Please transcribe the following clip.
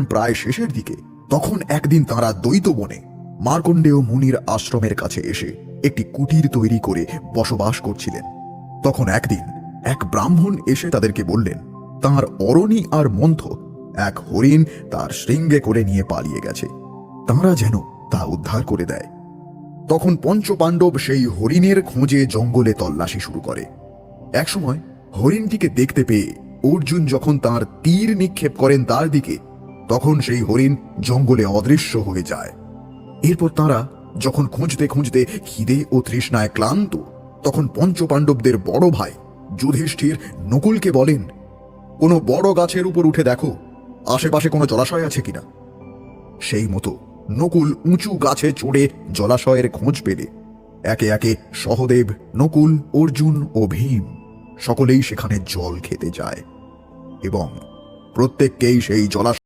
প্রায় শেষের দিকে তখন একদিন তারা দ্বৈত বনে মার্কণ্ডেয় মুনির আশ্রমের কাছে এসে একটি কুটির তৈরি করে বসবাস করছিলেন। তখন একদিন এক ব্রাহ্মণ এসে তাদেরকে বললেন তাঁর অরণি আর মন্থ এক হরিণ তার শৃঙ্গে করে নিয়ে পালিয়ে গেছে, তাঁরা যেন তা উদ্ধার করে দেয়। তখন পঞ্চপাণ্ডব সেই হরিণের খোঁজে জঙ্গলে তল্লাশি শুরু করে। একসময় হরিণটিকে দেখতে পেয়ে অর্জুন যখন তার তীর নিক্ষেপ করেন তার দিকে, তখন সেই হরিণ জঙ্গলে অদৃশ্য হয়ে যায়। এরপর তাঁরা যখন খুঁজতে খুঁজতে খিদে ও তৃষ্ণায় ক্লান্ত, তখন পঞ্চপাণ্ডবদের বড় ভাই যুধিষ্ঠির নকুলকে বলেন, কোনো বড় গাছের উপর উঠে দেখো আশেপাশে কোনো জলাশয় আছে কিনা। সেই মতো নকুল উঁচু গাছে চড়ে জলাশয়ের খোঁজ পেলে একে একে সহদেব, নকুল, অর্জুন ও ভীম সকলেই সেখানে জল খেতে যায় এবং প্রত্যেককেই সেই জলাশয়